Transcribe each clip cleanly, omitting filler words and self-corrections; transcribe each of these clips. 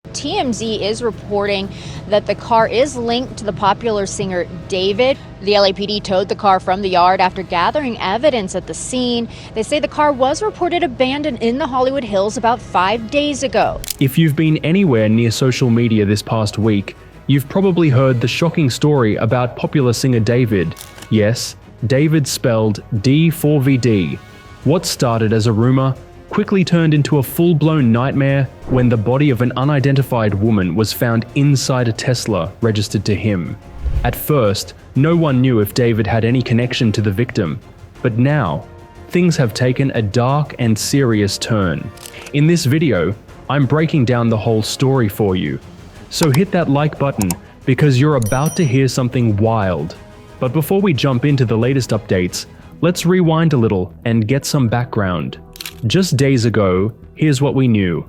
TMZ is reporting that the car is linked to the popular singer David. The LAPD towed the car from the yard after gathering evidence at the scene. They say the car was reported abandoned in the Hollywood Hills about 5 days ago. If you've been anywhere near social media this past week, you've probably heard the shocking story about popular singer David. Yes, David spelled D4VD. What started as a rumor quickly turned into a full-blown nightmare when the body of an unidentified woman was found inside a Tesla registered to him. At first, no one knew if David had any connection to the victim, but now, things have taken a dark and serious turn. In this video, I'm breaking down the whole story for you. So hit that like button because you're about to hear something wild. But before we jump into the latest updates, let's rewind a little and get some background. Just days ago, here's what we knew.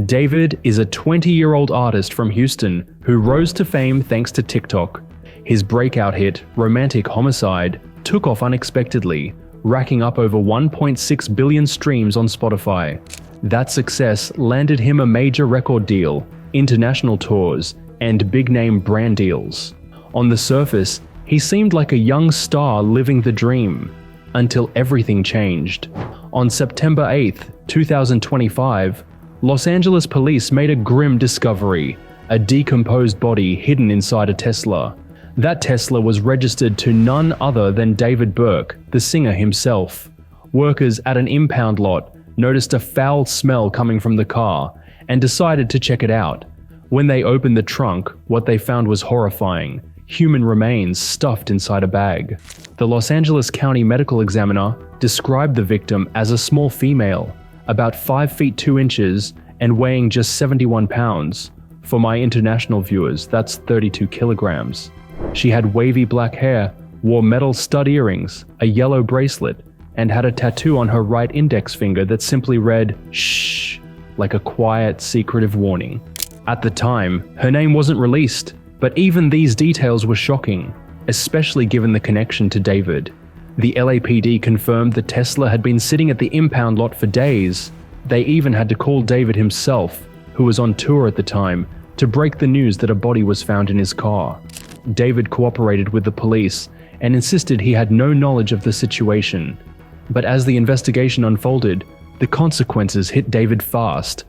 David is a 20-year-old artist from Houston who rose to fame thanks to TikTok. His breakout hit, romantic Homicide, took off unexpectedly, racking up over 1.6 billion streams on Spotify. That success landed him a major record deal, international tours, and big-name brand deals. On the surface, he seemed like a young star living the dream, until everything changed. On September 8th, 2025, Los Angeles police made a grim discovery, a decomposed body hidden inside a Tesla. That Tesla was registered to none other than David Burke, the singer himself. Workers at an impound lot noticed a foul smell coming from the car and decided to check it out. When they opened the trunk, what they found was horrifying. Human remains stuffed inside a bag. The Los Angeles County Medical Examiner described the victim as a small female, about 5 feet 2 inches and weighing just 71 pounds. For my international viewers, that's 32 kilograms. She had wavy black hair, wore metal stud earrings, a yellow bracelet, and had a tattoo on her right index finger that simply read, "Shh," like a quiet, secretive warning. At the time, her name wasn't released, but even these details were shocking, especially given the connection to David. The LAPD confirmed the Tesla had been sitting at the impound lot for days. They even had to call David himself, who was on tour at the time, to break the news that a body was found in his car. David cooperated with the police and insisted he had no knowledge of the situation. But as the investigation unfolded, the consequences hit David fast.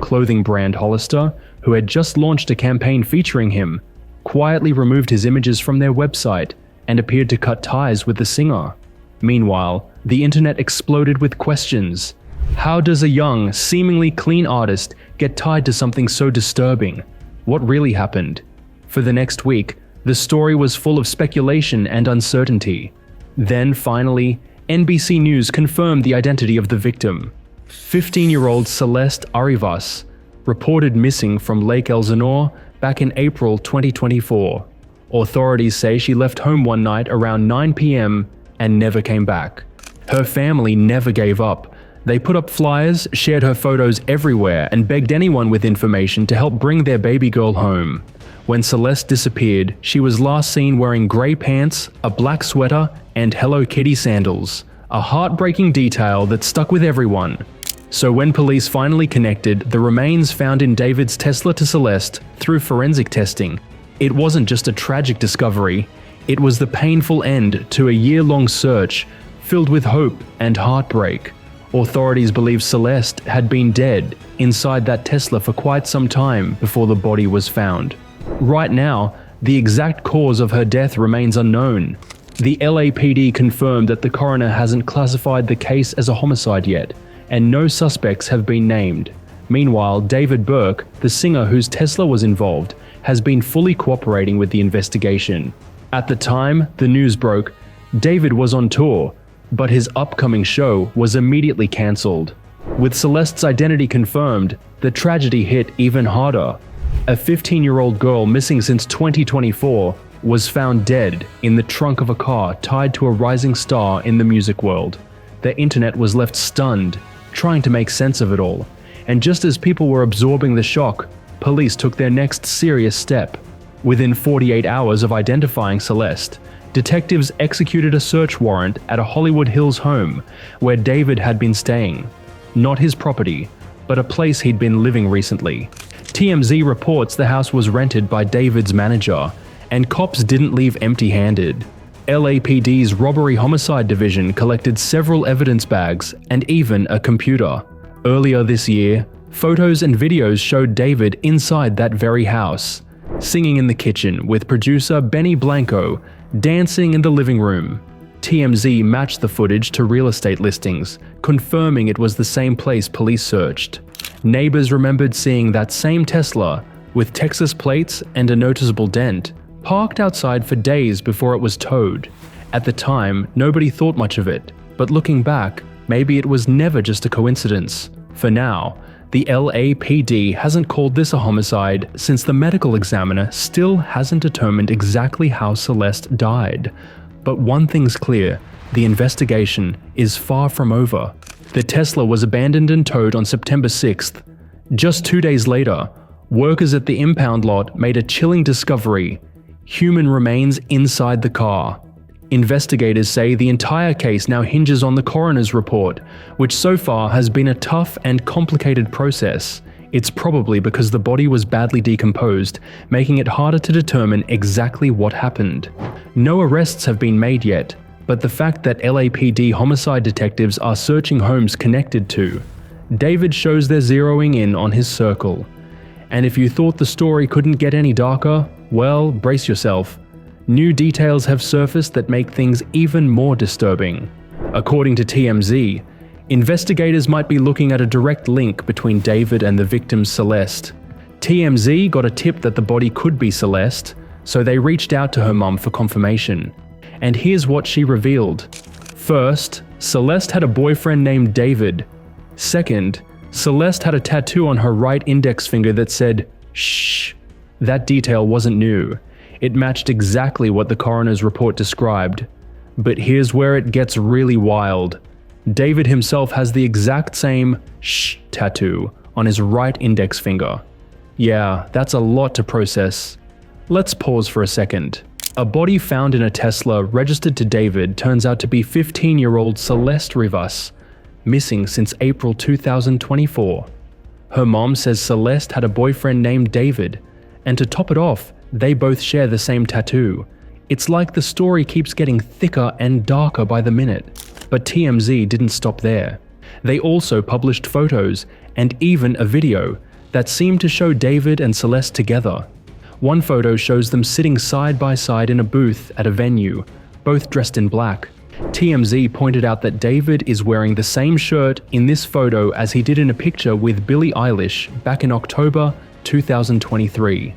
Clothing brand Hollister, who had just launched a campaign featuring him, quietly removed his images from their website and appeared to cut ties with the singer. Meanwhile, the internet exploded with questions. How does a young, seemingly clean artist get tied to something so disturbing? What really happened? For the next week, the story was full of speculation and uncertainty. Then finally, NBC News confirmed the identity of the victim. 15-year-old Celeste Arribas, reported missing from Lake Elsinore back in April 2024. Authorities say she left home one night around 9 p.m. and never came back. Her family never gave up. They put up flyers, shared her photos everywhere, and begged anyone with information to help bring their baby girl home. When Celeste disappeared, she was last seen wearing grey pants, a black sweater, and Hello Kitty sandals. A heartbreaking detail that stuck with everyone. So when police finally connected the remains found in David's Tesla to Celeste through forensic testing, it wasn't just a tragic discovery, it was the painful end to a year-long search filled with hope and heartbreak. Authorities believe Celeste had been dead inside that Tesla for quite some time before the body was found. Right now, the exact cause of her death remains unknown. The LAPD confirmed that the coroner hasn't classified the case as a homicide yet, and no suspects have been named. Meanwhile, David Burke, the singer whose Tesla was involved, has been fully cooperating with the investigation. At the time the news broke, David was on tour, but his upcoming show was immediately cancelled. With Celeste's identity confirmed, the tragedy hit even harder. A 15-year-old girl missing since 2024 was found dead in the trunk of a car tied to a rising star in the music world. The internet was left stunned, trying to make sense of it all. And just as people were absorbing the shock, police took their next serious step. Within 48 hours of identifying Celeste, detectives executed a search warrant at a Hollywood Hills home where David had been staying. Not his property, but a place he'd been living recently. TMZ reports the house was rented by David's manager, and cops didn't leave empty-handed. LAPD's Robbery Homicide Division collected several evidence bags and even a computer. Earlier this year, photos and videos showed David inside that very house, singing in the kitchen with producer Benny Blanco, dancing in the living room. TMZ matched the footage to real estate listings, confirming it was the same place police searched. Neighbors remembered seeing that same Tesla, with Texas plates and a noticeable dent, parked outside for days before it was towed. At the time, nobody thought much of it, but looking back, maybe it was never just a coincidence. For now, the LAPD hasn't called this a homicide since the medical examiner still hasn't determined exactly how Celeste died. But one thing's clear, the investigation is far from over. The Tesla was abandoned and towed on September 6th. Just 2 days later, workers at the impound lot made a chilling discovery: human remains inside the car. Investigators say the entire case now hinges on the coroner's report, which so far has been a tough and complicated process. It's probably because the body was badly decomposed, making it harder to determine exactly what happened. No arrests have been made yet, but the fact that LAPD homicide detectives are searching homes connected to David shows they're zeroing in on his circle. And if you thought the story couldn't get any darker, well, brace yourself. New details have surfaced that make things even more disturbing. According to TMZ, investigators might be looking at a direct link between David and the victim Celeste. TMZ got a tip that the body could be Celeste, so they reached out to her mum for confirmation. And here's what she revealed. First, Celeste had a boyfriend named David. Second, Celeste had a tattoo on her right index finger that said, "Shh." That detail wasn't new. It matched exactly what the coroner's report described. But here's where it gets really wild. David himself has the exact same "shh" tattoo on his right index finger. Yeah, that's a lot to process. Let's pause for a second. A body found in a Tesla registered to David turns out to be 15-year-old Celeste Rivas, missing since April 2024. Her mom says Celeste had a boyfriend named David, and to top it off, they both share the same tattoo. It's like the story keeps getting thicker and darker by the minute. But TMZ didn't stop there. They also published photos and even a video that seemed to show David and Celeste together. One photo shows them sitting side by side in a booth at a venue, both dressed in black. TMZ pointed out that David is wearing the same shirt in this photo as he did in a picture with Billie Eilish back in October 2023.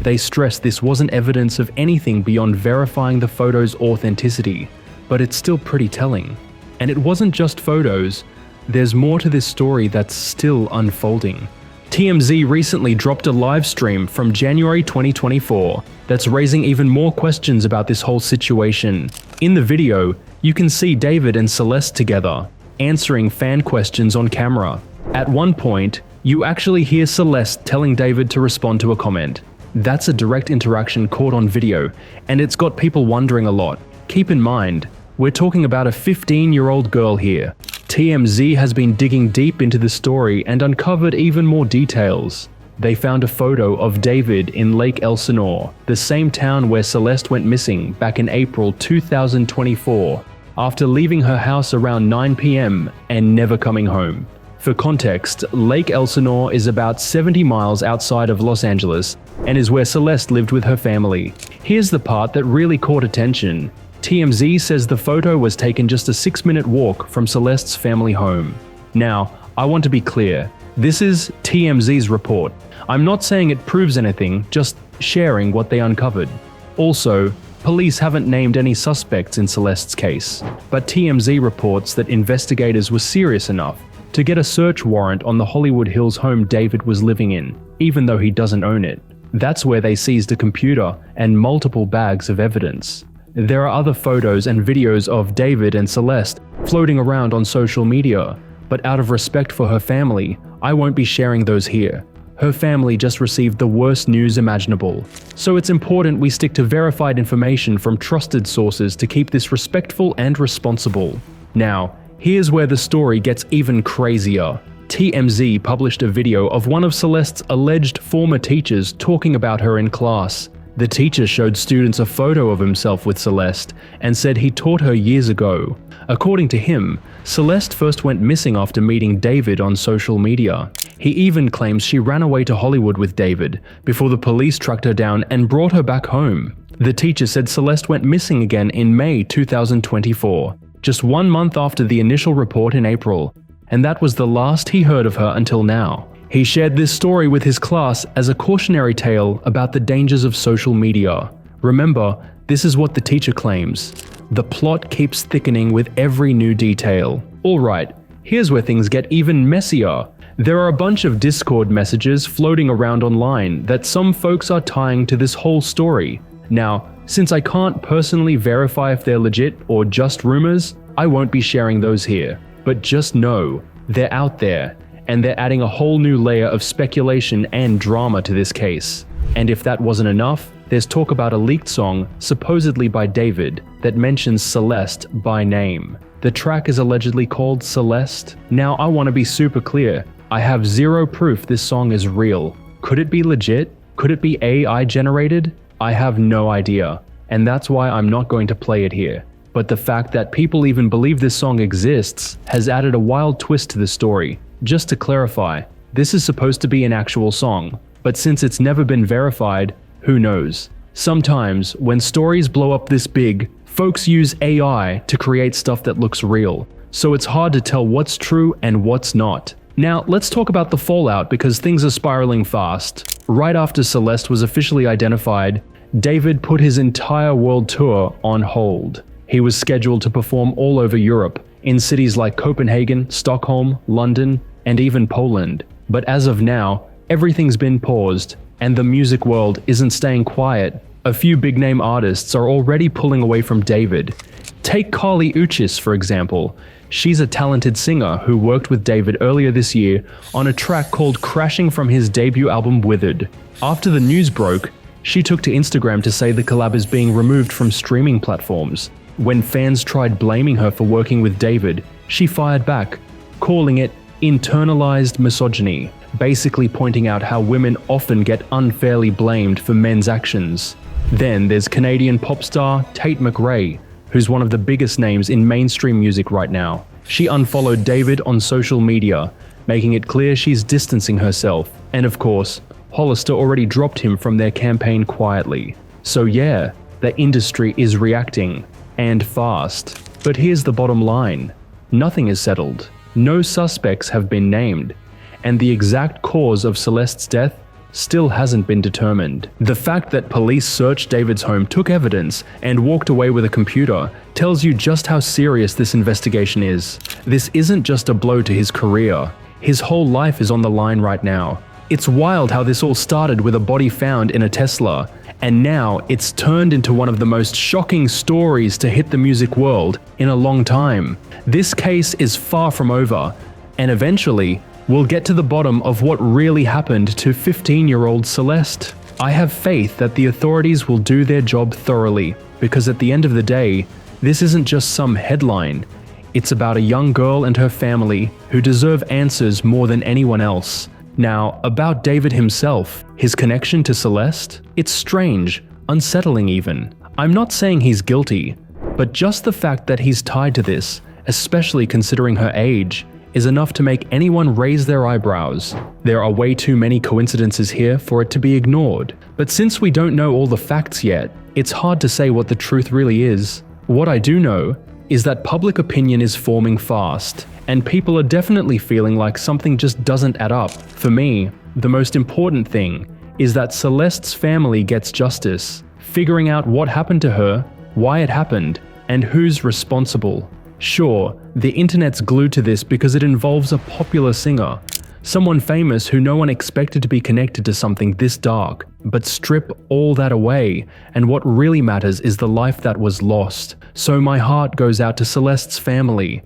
They stressed this wasn't evidence of anything beyond verifying the photo's authenticity, but it's still pretty telling. And it wasn't just photos, there's more to this story that's still unfolding. TMZ recently dropped a live stream from January 2024 that's raising even more questions about this whole situation. In the video, you can see David and Celeste together, answering fan questions on camera. At one point, you actually hear Celeste telling David to respond to a comment. That's a direct interaction caught on video, and it's got people wondering a lot. Keep in mind, we're talking about a 15-year-old girl here. TMZ has been digging deep into the story and uncovered even more details. They found a photo of David in Lake Elsinore, the same town where Celeste went missing back in April 2024, after leaving her house around 9 p.m. and never coming home. For context, Lake Elsinore is about 70 miles outside of Los Angeles and is where Celeste lived with her family. Here's the part that really caught attention. TMZ says the photo was taken just a 6-minute walk from Celeste's family home. Now, I want to be clear. This is TMZ's report. I'm not saying it proves anything, just sharing what they uncovered. Also, police haven't named any suspects in Celeste's case, but TMZ reports that investigators were serious enough to get a search warrant on the Hollywood Hills home David was living in, even though he doesn't own it. That's where they seized a computer and multiple bags of evidence. There are other photos and videos of David and Celeste floating around on social media, but out of respect for her family, I won't be sharing those here. Her family just received the worst news imaginable, so it's important we stick to verified information from trusted sources to keep this respectful and responsible. Now, here's where the story gets even crazier. TMZ published a video of one of Celeste's alleged former teachers talking about her in class. The teacher showed students a photo of himself with Celeste and said he taught her years ago. According to him, Celeste first went missing after meeting David on social media. He even claims she ran away to Hollywood with David before the police tracked her down and brought her back home. The teacher said Celeste went missing again in May 2024, just 1 month after the initial report in April, and that was the last he heard of her until now. He shared this story with his class as a cautionary tale about the dangers of social media. Remember, this is what the teacher claims. The plot keeps thickening with every new detail. Alright, here's where things get even messier. There are a bunch of Discord messages floating around online that some folks are tying to this whole story. Now, since I can't personally verify if they're legit or just rumors, I won't be sharing those here. But just know, they're out there, and they're adding a whole new layer of speculation and drama to this case. And if that wasn't enough, there's talk about a leaked song, supposedly by David, that mentions Celeste by name. The track is allegedly called Celeste. Now I want to be super clear, I have zero proof this song is real. Could it be legit? Could it be AI generated? I have no idea, and that's why I'm not going to play it here. But the fact that people even believe this song exists has added a wild twist to the story. Just to clarify, this is supposed to be an actual song, but since it's never been verified, who knows? Sometimes, when stories blow up this big, folks use AI to create stuff that looks real, so it's hard to tell what's true and what's not. Now, let's talk about the fallout because things are spiraling fast. Right after Celeste was officially identified, David put his entire world tour on hold. He was scheduled to perform all over Europe, in cities like Copenhagen, Stockholm, London, and even Poland. But as of now, everything's been paused, and the music world isn't staying quiet. A few big-name artists are already pulling away from David. Take Carly Uchis, for example. She's a talented singer who worked with David earlier this year on a track called Crashing from his debut album Withered. After the news broke, she took to Instagram to say the collab is being removed from streaming platforms. When fans tried blaming her for working with David, she fired back, calling it internalized misogyny, basically pointing out how women often get unfairly blamed for men's actions. Then there's Canadian pop star Tate McRae, who's one of the biggest names in mainstream music right now. She unfollowed David on social media, making it clear she's distancing herself, and of course, Hollister already dropped him from their campaign quietly. So yeah, the industry is reacting. And fast. But here's the bottom line. Nothing is settled. No suspects have been named. And the exact cause of Celeste's death still hasn't been determined. The fact that police searched David's home, took evidence, and walked away with a computer tells you just how serious this investigation is. This isn't just a blow to his career. His whole life is on the line right now. It's wild how this all started with a body found in a Tesla, and now it's turned into one of the most shocking stories to hit the music world in a long time. This case is far from over, and eventually, we'll get to the bottom of what really happened to 15-year-old Celeste. I have faith that the authorities will do their job thoroughly, because at the end of the day, this isn't just some headline. It's about a young girl and her family who deserve answers more than anyone else. Now, about David himself, his connection to Celeste, it's strange, unsettling even. I'm not saying he's guilty, but just the fact that he's tied to this, especially considering her age, is enough to make anyone raise their eyebrows. There are way too many coincidences here for it to be ignored. But since we don't know all the facts yet, it's hard to say what the truth really is. What I do know is that public opinion is forming fast, and people are definitely feeling like something just doesn't add up. For me, the most important thing is that Celeste's family gets justice, figuring out what happened to her, why it happened, and who's responsible. Sure, the internet's glued to this because it involves a popular singer, someone famous who no one expected to be connected to something this dark. But strip all that away, and what really matters is the life that was lost. So my heart goes out to Celeste's family.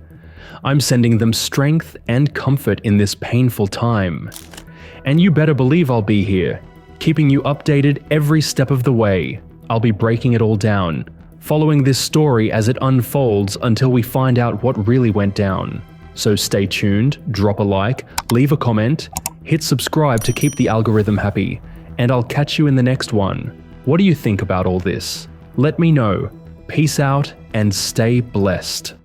I'm sending them strength and comfort in this painful time. And you better believe I'll be here, keeping you updated every step of the way. I'll be breaking it all down, following this story as it unfolds until we find out what really went down. So stay tuned, drop a like, leave a comment, hit subscribe to keep the algorithm happy, and I'll catch you in the next one. What do you think about all this? Let me know. Peace out and stay blessed.